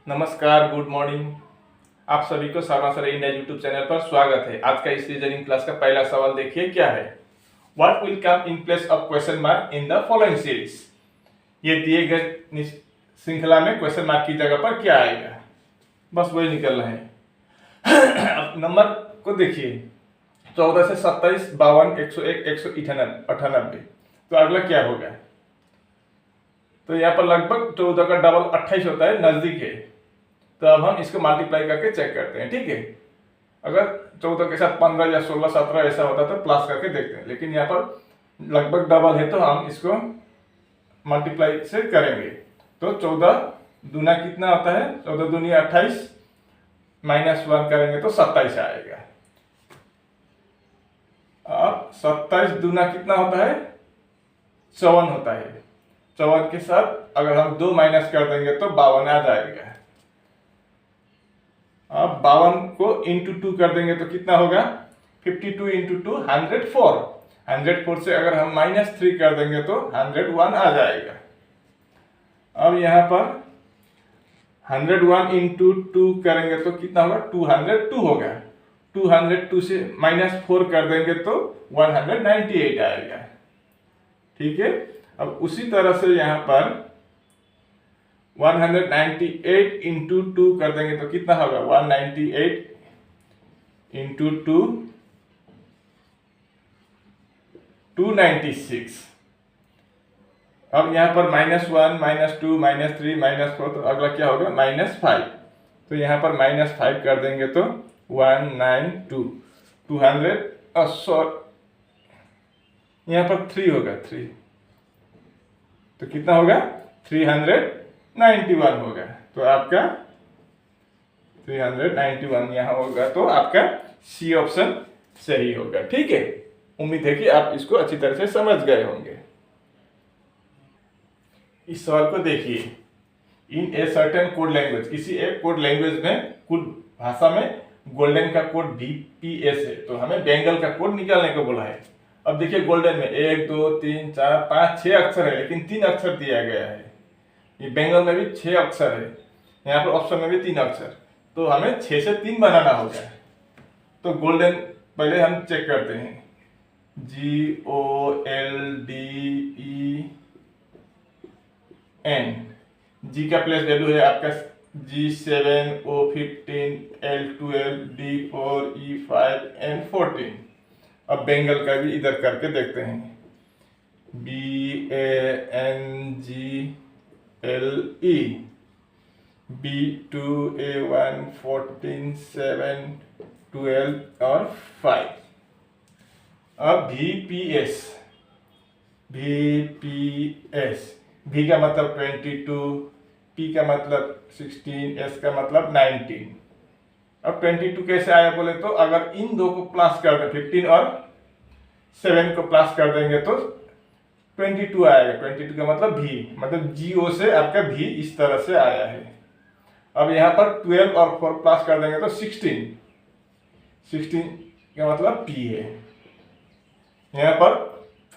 नमस्कार, good morning. आप सभी को Sharma sir India YouTube channel पर स्वागत है। आज का इस रीजनिंग क्लास का पहला सवाल देखिए क्या है। What will come in place of question mark in the following series. ये दिए गए श्रृंखला में क्वेश्चन मार्क की जगह पर क्या आएगा, बस वही निकलना है। अब नंबर को देखिए, 14 से 27, 52, 101, 198। तो अगला क्या होगा? तो यहाँ पर लगभग 14 का डबल 28 होता है, नजदीक है। तो अब हम इसको मल्टीप्लाई करके चेक करते हैं, ठीक है। अगर 14 के साथ 15 या 16, 17 ऐसा होता तो प्लस करके देखते हैं, लेकिन यहाँ पर लगभग डबल है तो हम इसको मल्टीप्लाई से करेंगे। तो 14 दूना कितना होता है? 14 दूनी 28, -1 करेंगे तो 27 आएगा। अब 27 दूना कितना होता है? 54 होता है। 54 के साथ अगर हम 2 माइनस कर देंगे तो 52 आ जाएगा। अब 52 को इंटू 2 कर देंगे तो कितना होगा? 52 इंटू 2 104। 104 से अगर हम -3 कर देंगे तो 101 आ जाएगा। अब यहाँ पर 101 इंटू 2 करेंगे तो कितना होगा? 202 होगा। 202 से -4 कर देंगे तो 198 आएगा, ठीक है। अब उसी तरह से यहाँ पर 198 इंटू 2 कर देंगे तो कितना होगा? 198 इंटू 2 296। अब यहाँ पर -1, -2, -3, -4, तो अगला क्या होगा? -5। तो यहाँ पर -5 कर देंगे तो 192 200 यहाँ पर 3 होगा, 3 तो कितना होगा? 391 होगा। तो आपका 391 यहाँ होगा, तो आपका सी ऑप्शन सही होगा, ठीक है। उम्मीद है कि आप इसको अच्छी तरह से समझ गए होंगे। इस सवाल को देखिए, इन ए सर्टेन कोड लैंग्वेज, किसी एक कोड लैंग्वेज में, कोड भाषा में गोल्डन का कोड VPS है, तो हमें बेंगल का कोड निकालने को बोला है। अब देखिए, गोल्डन में 1 2 3 4 5 6 अक्षर है, लेकिन 3 अक्षर दिया गया है। ये बेंगल में भी 6 अक्षर है, यहाँ पर ऑप्शन में भी 3 अक्षर, तो हमें 6 से 3 बनाना होगा। तो गोल्डन पहले हम चेक करते हैं, GOLDEN। जी का प्लेस वैल्यू है आपका G7, O15, L12, D4, E5, N14। अब बेंगल का भी इधर करके देखते हैं, BANGLE, B2, A1, 14, 7, 12 और 5। अब VPS, V का मतलब 22, P का मतलब 16, S का मतलब 19। अब 22 कैसे आया बोले तो, अगर इन दो को प्लस कर दें, 15 और 7 को प्लस कर देंगे तो 22 आएगा। 22 का मतलब V, मतलब GO से आपका V इस तरह से आया है। अब यहाँ पर 12 और 4 प्लस कर देंगे तो 16 का मतलब P है। यहाँ पर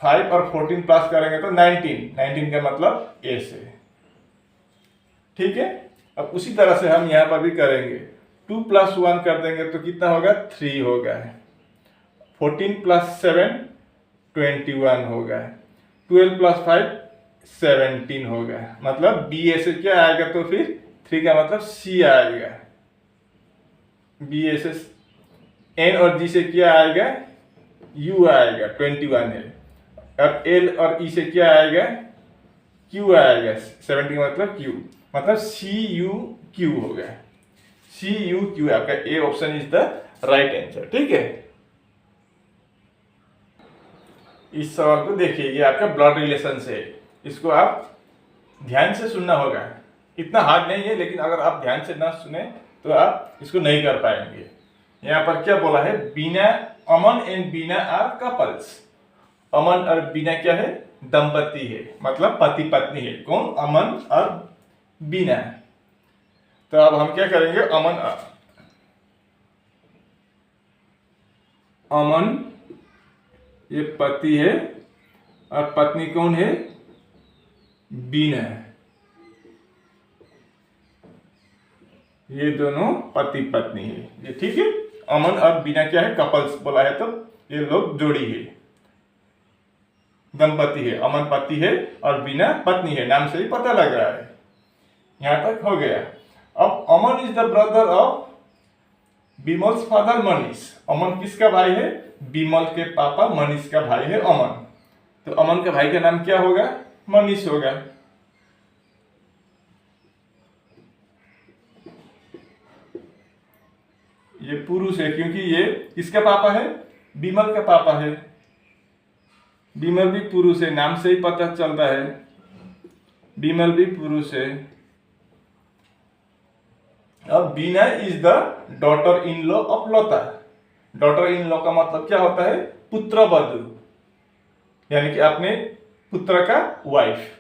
5 और 14 प्लस करेंगे तो 19 का मतलब S है, ठीक है। अब उसी तरह से हम यहाँ पर भी करेंगे, 2 + 1 कर देंगे तो कितना होगा? 3 होगा। 14 + 7 21 होगा। 12 + 5 17 होगा। मतलब BA से क्या आएगा? तो फिर 3 का मतलब C आएगा। BA से N और G से क्या आएगा? U आएगा, 21 है। अब L और E से क्या आएगा? Q आएगा, 17 का मतलब Q, मतलब CUQ होगा। CUQ आपका A option is the right answer, ठीक है। इस सवाल को देखिए, ये आपका ब्लड रिलेशन से है। इसको आप ध्यान से सुनना होगा, इतना हार्ड नहीं है, लेकिन अगर आप ध्यान से ना सुने तो आप इसको नहीं कर पाएंगे। यहाँ पर क्या बोला है? अमन एंड बीना आर कपल्स। अमन और बीना क्या है? दंपति है, मतलब पति पत्नी है। कौन? अमन और बीना। तो अब हम क्या करेंगे? अमन ये पति है और पत्नी कौन है? बीना। ये दोनों पति पत्नी है, ये ठीक है। अमन और बीना क्या है, कपल्स बोला है तो ये लोग जोड़ी है, दंपति है। अमन पति है और बीना पत्नी है, नाम से ही पता लग रहा है। यहां तक हो गया। अब Aman is the brother of Bimal's father Manish. Aman किसका भाई है, बिमल के पापा मनीष का भाई है अमन। तो अमन के भाई का नाम क्या होगा, मनीष होगा। ये पुरुष है क्योंकि ये किसका पापा है, बिमल का पापा है। बिमल भी पुरुष है, नाम से ही पता चलता है, बिमल भी पुरुष है। अब Bina is the daughter in law of Lata. Daughter in law का मतलब क्या होता है, पुत्र वधू, यानी कि अपने पुत्र का वाइफ,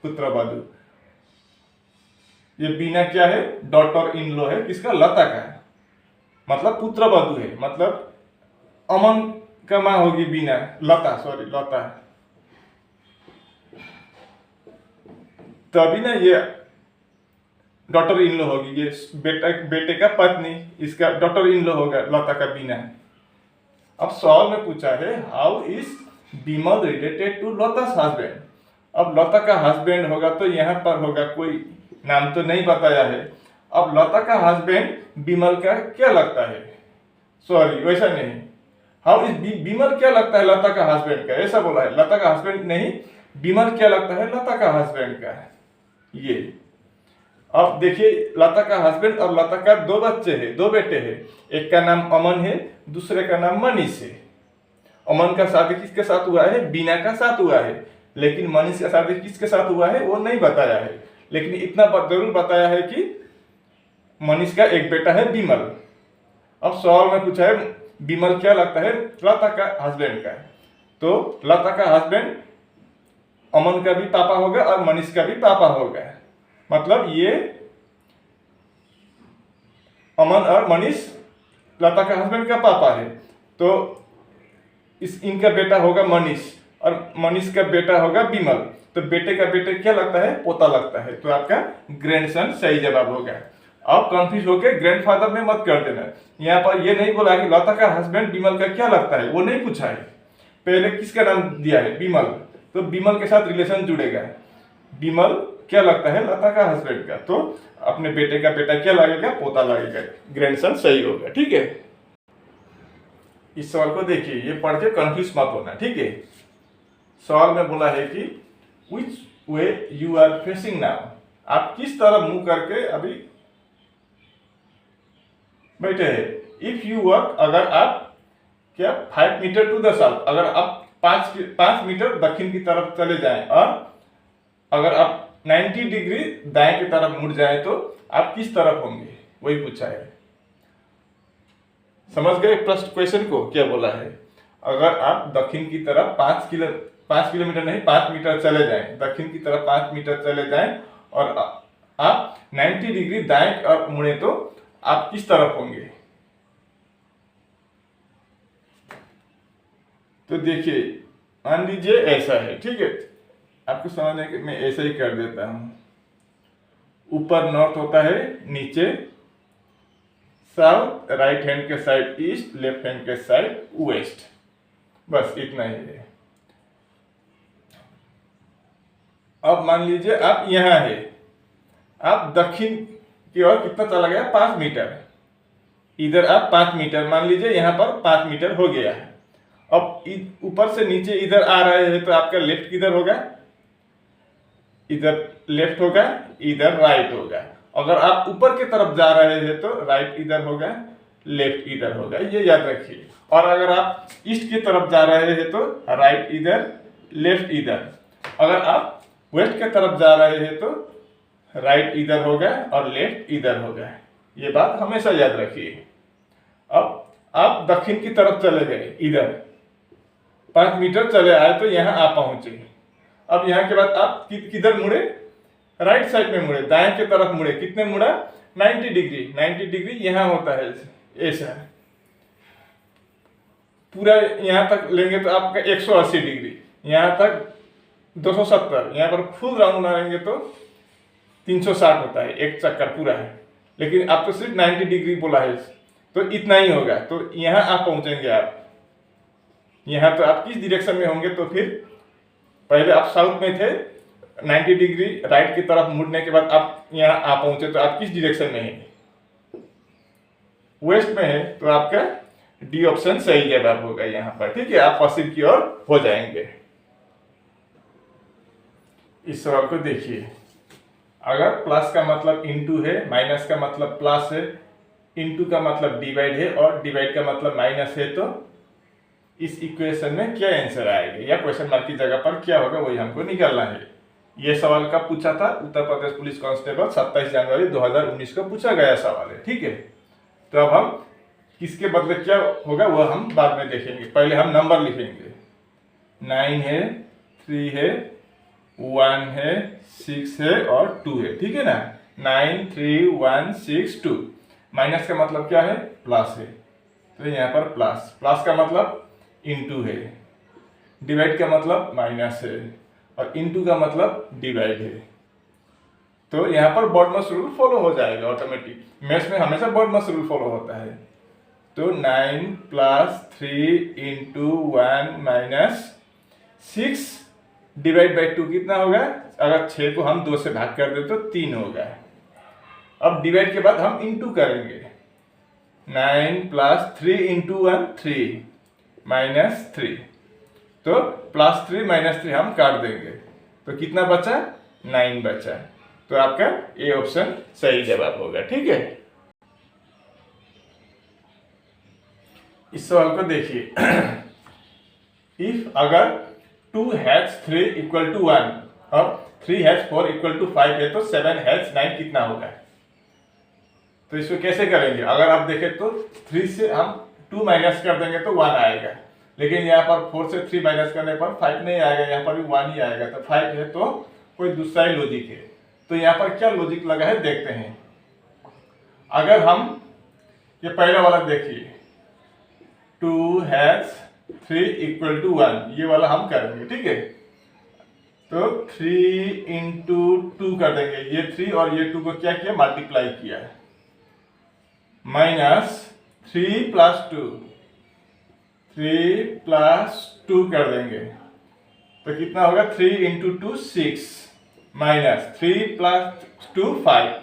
पुत्र वधू। ये बीना क्या है, डॉटर इन लॉ है, किसका, लता का, मतलब पुत्र वधू है। मतलब अमन का मां होगी बीना, लता, सॉरी लता। तभी ना ये डॉटर इन लॉ होगी, ये बेटे का पत्नी, इसका डॉटर इन लॉ होगा लता का बीना। अब सवाल में पूछा है how is Bimal related to Lata's husband. अब लता का हस्बैंड होगा तो यहाँ पर होगा, कोई नाम तो नहीं बताया है। अब लता का हस्बैंड बिमल का क्या लगता है, सॉरी वैसा नहीं, हाउ इज बिमल क्या लगता है लता का हस्बैंड का, ऐसा बोला है। लता का हस्बैंड नहीं, बिमल क्या लगता है लता का हस्बैंड का, ये। अब देखिए, लता का हस्बैंड और लता का दो बच्चे हैं, दो बेटे हैं। एक का नाम अमन है, दूसरे का नाम मनीष है। अमन का शादी किसके साथ हुआ है, बीना का साथ हुआ है। लेकिन मनीष का शादी किसके साथ हुआ है वो नहीं बताया है। लेकिन इतना जरूर बताया है कि मनीष का एक बेटा है बिमल। अब सवाल में पूछा है बिमल क्या लगता है लता का हस्बैंड का, तो लता का हस्बैंड अमन का भी पापा होगा और मनीष का भी पापा होगा। मतलब ये अमन और मनीष लता का हस्बैंड का पापा है, तो इनका बेटा होगा मनीष और मनीष का बेटा होगा बिमल। तो बेटे का बेटे क्या लगता है, पोता लगता है। तो आपका ग्रैंडसन सही जवाब होगा। अब कंफ्यूज होकर ग्रैंडफादर में मत कर देना। यहाँ पर ये नहीं बोला कि लता का हस्बैंड बिमल का क्या लगता है, वो नहीं पूछा है। पहले किसका नाम दिया है, बिमल, तो बिमल के साथ रिलेशन जुड़ेगा। बिमल क्या लगता है लता का हस्बैंड का, तो अपने बेटे का बेटा क्या लगेगा, पोता लगेगा, ग्रैंडसन सही होगा। ठीक है, इस सवाल को देखिए, ये पढ़ के कंफ्यूज मत होना, ठीक है। सवाल में बोला है कि which way you are facing now, आप किस तरफ मुंह करके अभी बैठे हैं। इफ यू वर्क, अगर आप क्या 5 मीटर टू द साउथ, अगर आप 5 मीटर दक्षिण की तरफ चले जाएं, और अगर आप 90 डिग्री दाएं की तरफ मुड़ जाएं तो आप किस तरफ होंगे, वही पूछा है। समझ गए प्रश्न, क्वेश्चन को क्या बोला है। अगर आप दक्षिण की तरफ 5 किलोमीटर नहीं 5 मीटर चले जाएं, दक्षिण की तरफ 5 मीटर चले जाएं और आप 90 डिग्री दाएं और मुड़े तो आप किस तरफ होंगे। तो देखिए, मान लीजिए ऐसा है, ठीक है, आपको समझने के मैं ऐसे ही कर देता हूं। ऊपर नॉर्थ होता है, नीचे साउथ, राइट हैंड के साइड ईस्ट, लेफ्ट हैंड के साइड वेस्ट, बस इतना ही है। अब मान लीजिए आप यहां है, आप दक्षिण की ओर कितना चला गया, 5 मीटर, इधर आप 5 मीटर, मान लीजिए यहां पर 5 मीटर हो गया है। अब ऊपर से नीचे इधर आ रहे हैं तो आपका लेफ्ट किधर होगा, इधर लेफ्ट होगा, इधर राइट होगा। अगर आप ऊपर की तरफ जा रहे हैं तो राइट इधर होगा, लेफ्ट इधर होगा, ये याद रखिए। और अगर आप ईस्ट की तरफ जा रहे हैं तो राइट इधर, लेफ्ट इधर। अगर आप वेस्ट की तरफ जा रहे हैं तो राइट इधर होगा और लेफ्ट इधर होगा, ये बात हमेशा याद रखिए। अब आप दक्षिण की तरफ चले गए, इधर 5 मीटर चले आए तो यहाँ आप पहुंचे। अब यहाँ के बाद आप किधर मुड़े, राइट साइड में मुड़े, दाएं की तरफ मुड़े, कितने मुड़ा, 90 डिग्री। 90 डिग्री यहाँ होता है ऐसा, पूरा यहाँ तक लेंगे तो आपका 180 डिग्री, यहाँ तक 270, यहाँ पर फुल राउंड मारेंगे तो 360 होता है, एक चक्कर पूरा है। लेकिन आपको सिर्फ 90 डिग्री बोला है, तो इतना ही होगा। तो यहाँ आप पहुंचेंगे, आप यहाँ तो आप किस डायरेक्शन में होंगे, तो फिर पहले आप साउथ में थे, 90 डिग्री राइट की तरफ मुड़ने के बाद आप यहाँ आ पहुंचे, तो आप किस डायरेक्शन में हैं, वेस्ट में है, तो आपका डी ऑप्शन सही जवाब होगा यहाँ पर। ठीक है, आप पश्चिम की ओर हो जाएंगे। इस सवाल को देखिए, अगर प्लस का मतलब इनटू है, माइनस का मतलब प्लस है, इनटू का मतलब डिवाइड है और डिवाइड का मतलब माइनस है, तो इस इक्वेशन में क्या आंसर आएगा या क्वेश्चन मार्क की जगह पर क्या होगा, वही हमको निकालना है। ये सवाल कब पूछा था? उत्तर प्रदेश पुलिस कांस्टेबल 27 जनवरी 2019 को पूछा गया सवाल है। ठीक है, तो अब हम किसके बदले क्या होगा वो हम बाद में देखेंगे। पहले हम नंबर लिखेंगे। 9 है, 3 है, 1 है, 6 है और 2 है। ठीक है ना, 9 3 1 6 2। माइनस का मतलब क्या है? प्लस है, तो यहाँ पर प्लस, प्लस का मतलब इनटू है, डिवाइड का मतलब माइनस है और इनटू का मतलब डिवाइड है। तो यहाँ पर बॉडमस रूल फॉलो हो जाएगा ऑटोमेटिक। मैथ्स में हमेशा बॉडमस रूल फॉलो होता है। तो 9 plus 3 into 1 minus 6 divide by 2 कितना होगा? अगर 6 को हम 2 से भाग कर दे तो 3 होगा। अब डिवाइड के बाद हम इंटू करेंगे। 9 प्लस 3 इंटू 1 3 माइनस 3, तो प्लस 3 माइनस 3 हम काट देंगे, तो कितना बचा? 9 बचा। तो आपका ए ऑप्शन सही जवाब होगा। ठीक है, इस सवाल को देखिए। इफ अगर 2 हैज 3 इक्वल टू 1 और 3 हैज 4 इक्वल टू 5 है, तो 7 हैज 9 कितना होगा? तो इसको कैसे करेंगे? अगर आप देखें तो 3 से हम 2 माइनस कर देंगे तो 1 आएगा, लेकिन यहाँ पर 4 से 3 माइनस करने पर 5 नहीं आएगा, यहाँ पर भी 1 ही आएगा। तो 5 है तो कोई दूसरा ही लॉजिक है। तो यहाँ पर क्या लॉजिक लगा है देखते हैं। अगर हम ये पहला वाला देखिए, 2 हैज 3 इक्वल टू 1, ये वाला हम करेंगे। ठीक है, तो 3 इंटू 2 कर देंगे, ये 3 और ये 2 को क्या किया? मल्टीप्लाई किया, माइनस 3 प्लस 2, 3 प्लस 2 कर देंगे, तो कितना होगा? 3 इंटू 2 6 माइनस 3 प्लस 2 5।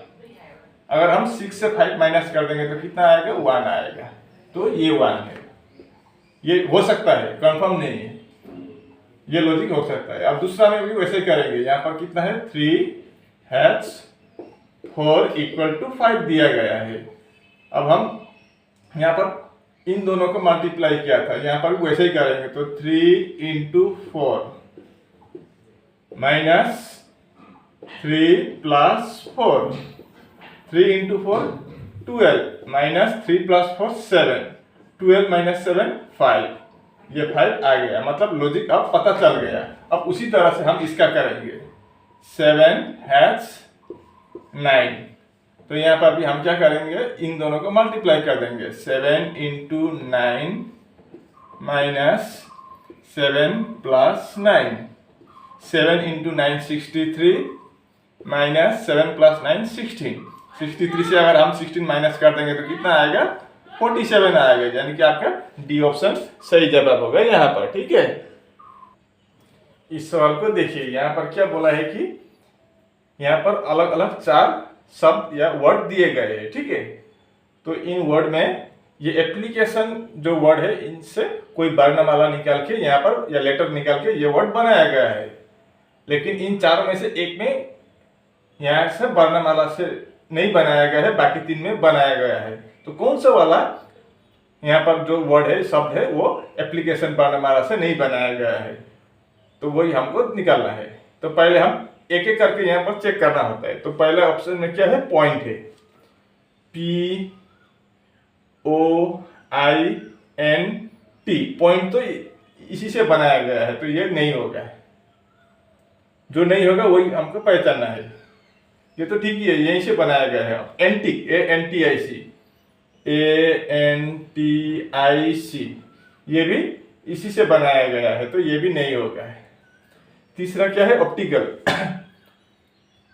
अगर हम 6 से 5 माइनस कर देंगे तो कितना आएगा? 1 आएगा। तो ये 1 है। ये हो सकता है, कंफर्म नहीं है, ये लॉजिक हो सकता है। अब दूसरा में भी वैसे करेंगे। यहाँ पर कितना है? 3 हैज 4 इक्वल टू 5 दिया गया है। अब हम यहाँ पर इन दोनों को मल्टीप्लाई किया था, यहाँ पर भी वैसे ही करेंगे। तो 3 into 4 minus 3 plus 4, 3 into 4 12 minus 3 plus 4 7, 12 minus 7 5, ये 5 आ गया। मतलब लॉजिक अब पता चल गया। अब उसी तरह से हम इसका करेंगे। 7 हैज 9, तो यहाँ पर भी हम क्या करेंगे? इन दोनों को मल्टीप्लाई कर देंगे। 7 into 9 minus 7 plus 9, 7 into 9 63 minus 7 plus 9 16। 63 से अगर हम 16 माइनस कर देंगे तो कितना आएगा? 47 आएगा। यानी कि आपका डी ऑप्शन सही जवाब होगा यहाँ पर। ठीक है, इस सवाल को देखिए। यहाँ पर क्या बोला है कि यहाँ पर अलग अलग 4 शब्द या वर्ड दिए गए हैं। ठीक है, तो इन वर्ड में ये एप्लीकेशन जो वर्ड है, इनसे कोई वर्णमाला निकाल के यहाँ पर या लेटर निकाल के ये वर्ड बनाया गया है। लेकिन इन 4 में से एक में यहाँ से वर्णमाला से नहीं बनाया गया है, बाकी 3 में बनाया गया है। तो कौन सा वाला यहाँ पर जो वर्ड है, शब्द है, वो एप्लीकेशन वर्णमाला से नहीं बनाया गया है, तो वही हमको निकालना है। तो पहले हम एक एक करके यहाँ पर चेक करना होता है। तो पहला ऑप्शन में क्या है? पॉइंट है, POINT। पॉइंट तो इसी से बनाया गया है, तो ये नहीं होगा। जो नहीं होगा वही हमको पहचानना है। ये तो ठीक ही है, यहीं से बनाया गया है। एंटिक, ANTIC, ये भी इसी से बनाया गया है, तो ये भी नहीं होगा। तीसरा क्या है? ऑप्टिकल,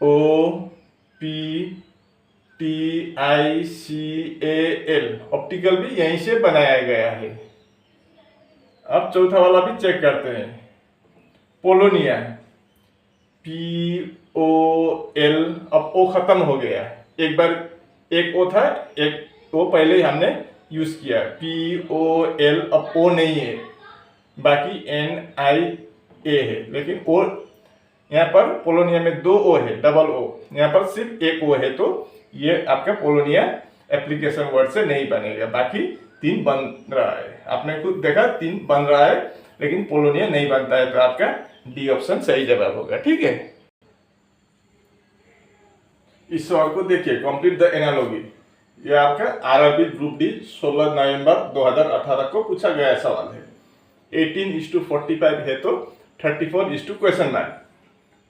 OPTICAL, TICAL, ऑप्टिकल भी यहीं से बनाया गया है। अब चौथा वाला भी चेक करते हैं, पोलोनिया, POL, अब ओ खत्म हो गया, एक बार एक ओ था, एक ओ पहले ही हमने यूज किया, POL, अब ओ नहीं है, बाकी NIA है, लेकिन ओ यहाँ पर पोलोनिया में 2 ओ है, डबल ओ, यहाँ पर सिर्फ एक ओ है, तो ये आपका पोलोनिया एप्लीकेशन वर्ड से नहीं बनेगा, बाकी 3 बन रहा है। आपने खुद देखा 3 बन रहा है, लेकिन पोलोनिया नहीं बनता है, तो आपका डी ऑप्शन सही जवाब होगा। ठीक है, इस सवाल को देखिए, कंप्लीट द एनालॉजी। ये आपका आरआरबी ग्रुप डी 16 नवंबर 2018 को पूछा गया सवाल है। 18:45 है तो 34 क्वेश्चन मार्क,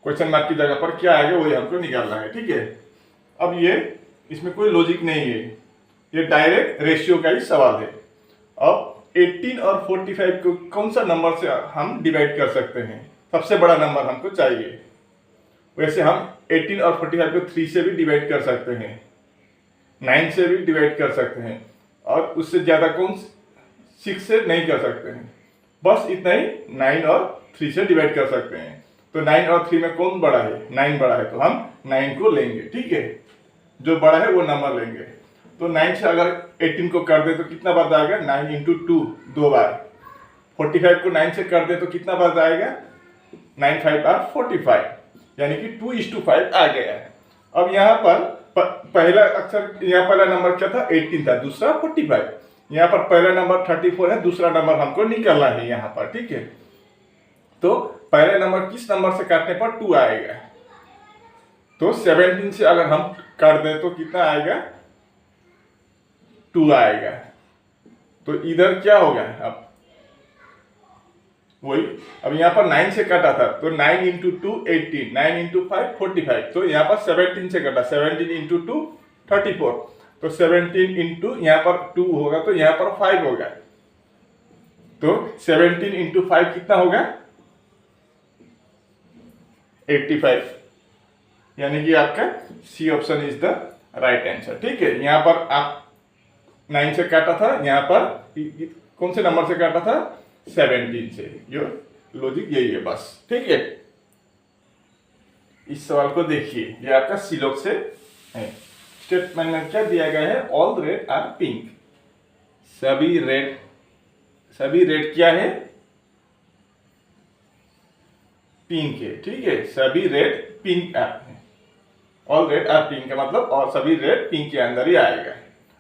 क्वेश्चन मार्क की जगह पर क्या आएगा वही हमको निकालना है। ठीक है, अब ये इसमें कोई लॉजिक नहीं है, ये डायरेक्ट रेशियो का ही सवाल है। अब 18 और 45 को कौन सा नंबर से हम डिवाइड कर सकते हैं, सबसे बड़ा नंबर हमको चाहिए। वैसे हम 18 और 45 को 3 से भी डिवाइड कर सकते हैं, 9 से भी डिवाइड कर सकते हैं, और उससे ज़्यादा कौन 6 से नहीं कर सकते हैं, बस इतना ही 9 और 3 से डिवाइड कर सकते हैं। तो 9 और 3 में कौन बड़ा है, 9 बड़ा है, तो हम 9 को लेंगे। ठीक है, जो बड़ा है वो नंबर लेंगे। तो 9 से अगर 18 को कर दे तो कितना बार जाएगा, 9 × 2, 2 बार। 45 को 9 से कर दे तो कितना बार जाएगा, 9 × 5 = 45, यानी कि 2:5 आ गया है। अब यहाँ पर पहला अक्षर, यहाँ पहला नंबर क्या था, 18 था, दूसरा 45, यहाँ पर पहला नंबर 34 है, दूसरा नंबर हमको निकालना है यहाँ पर। ठीक है, तो पहले नंबर किस नंबर से काटने पर 2 आएगा, तो 17 से अगर हम काट दें तो कितना आएगा, 2 आएगा। तो इधर क्या होगा, अब वही, अब यहाँ पर 9 से काटा था, तो 9 × 2 18, 9 × 5 45, तो यहाँ पर 17 से काटा, 17 × 2 34, तो 17 × यहाँ पर 2 होगा, तो यहाँ पर 5 होगा, तो 17 × 5 कितना होगा, 85, यानी कि आपका C option is the right answer. ठीक है, यहाँ पर आप 9 से काटा था, यहाँ पर कौन से नंबर से काटा था, 17 से। यो लॉजिक यही है बस। ठीक है, इस सवाल को देखिए, ये आपका सिलोक से है। स्टेटमेंट में क्या दिया गया है, ऑल रेड आर पिंक, सभी रेड क्या है, पिंक है। ठीक है, सभी रेड पिंक है, ऑल रेड आर पिंक का मतलब और सभी रेड पिंक के अंदर ही आएगा।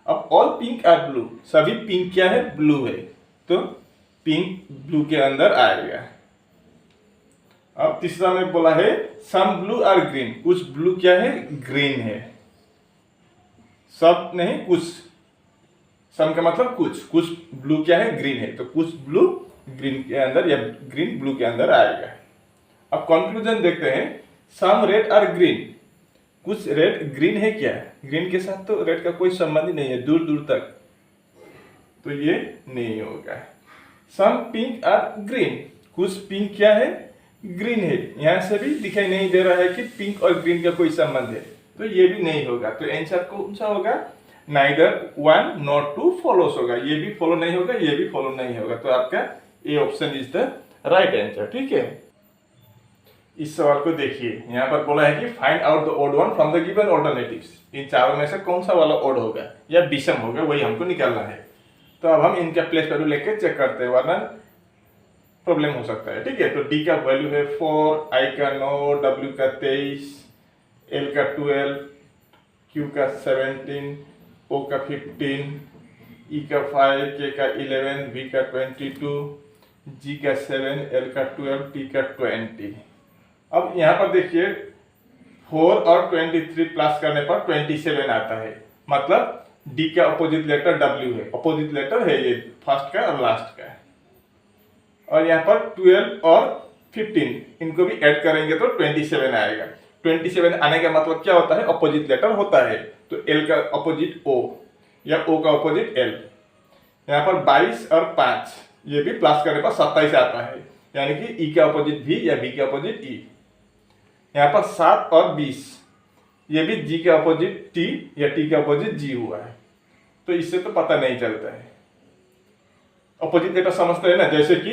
अब ऑल पिंक आर ब्लू, सभी पिंक क्या है, ब्लू है, तो पिंक ब्लू के अंदर आएगा। अब तीसरा में बोला है सम ब्लू आर ग्रीन, कुछ ब्लू क्या है, ग्रीन है, सब नहीं कुछ, सम का मतलब कुछ ब्लू क्या है, ग्रीन है, तो कुछ ब्लू ग्रीन के अंदर या ग्रीन ब्लू के अंदर आएगा। अब कंक्लूजन देखते हैं, सम रेड आर ग्रीन, कुछ रेड ग्रीन है क्या, ग्रीन के साथ तो रेड का कोई संबंध ही नहीं है दूर दूर तक, तो ये नहीं होगा। सम पिंक आर ग्रीन, कुछ पिंक क्या है, ग्रीन है, यहां से भी दिखाई नहीं दे रहा है कि पिंक और ग्रीन का कोई संबंध है, तो ये भी नहीं होगा। तो आंसर कौन सा होगा, नाइदर 1 nor 2 फॉलोस होगा, ये भी फॉलो नहीं होगा, ये भी फॉलो नहीं होगा, तो आपका A option is the right answer. ठीक है, इस सवाल को देखिए, यहाँ पर बोला है कि find out the odd one from the given alternatives, इन चारों में से कौन सा वाला ऑड होगा या विषम होगा, वही हमको निकालना है। तो अब हम इनका प्लेस वैल्यू लेके चेक करते हैं, वरना प्रॉब्लम हो सकता है। ठीक है, तो डी का वैल्यू है 4, आई का 9, डब्ल्यू का 23, एल का 12, क्यू का 17, ओ का 15, ई का 5, के का 11, वी का 22, जी का 7, एल का 12, टी का 20। अब यहाँ पर देखिए 4 और 23 प्लस करने पर 27 आता है, मतलब डी का अपोजिट लेटर डब्ल्यू है, अपोजिट लेटर है ये फर्स्ट का और लास्ट का। और यहाँ पर 12 और 15 इनको भी ऐड करेंगे तो 27 आएगा। 27 आने का मतलब क्या होता है, अपोजिट लेटर होता है, तो एल का अपोजिट ओ या ओ का अपोजिट एल। यहाँ पर 22 और 5 ये भी प्लस करने पर 27 आता है, यानी कि ई का अपोजिट भी या बी का अपोजिट ई। यहाँ पर 7 और 20 ये भी जी के अपोजिट टी या टी के अपोजिट जी हुआ है, तो इससे तो पता नहीं चलता है। अपोजिट लेटर समझते हैं ना, जैसे कि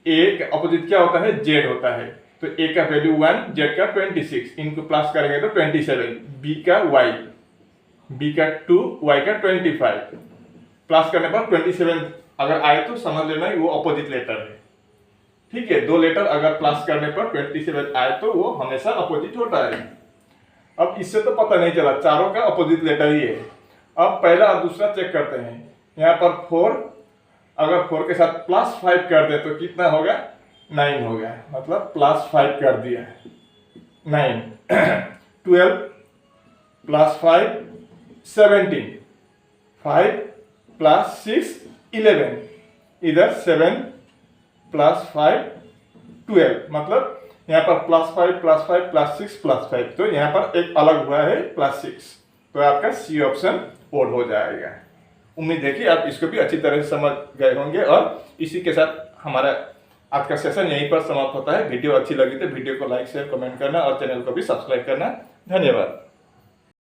ए का अपोजिट क्या होता है, जेड होता है, तो ए का वैल्यू 1, जेड का 26, इनको प्लस करेंगे तो 27, बी का वाई, बी का 2, वाई का 25, प्लस करने पर 27 अगर आए तो समझ लेना वो अपोजिट लेटर है। ठीक है, दो लेटर अगर प्लस करने पर 27 आए तो वो हमेशा अपोजिट होता है। अब इससे तो पता नहीं चला, चारों का अपोजिट लेटर ही है। अब पहला और दूसरा चेक करते हैं। यहाँ पर 4, अगर 4 के साथ +5 कर दे तो कितना होगा, 9 होगा, मतलब +5 कर दिया 9 12 +5 17, 5 + 6 11, इधर 7 + 5 12, मतलब यहाँ पर +5 +5 +6 +5, तो यहाँ पर एक अलग हुआ है +6, तो आपका सी ऑप्शन ओड हो जाएगा। उम्मीद है कि आप इसको भी अच्छी तरह से समझ गए होंगे, और इसी के साथ हमारा आज का सेशन यहीं पर समाप्त होता है। वीडियो अच्छी लगी तो वीडियो को लाइक शेयर कमेंट करना और चैनल को भी सब्सक्राइब करना। धन्यवाद।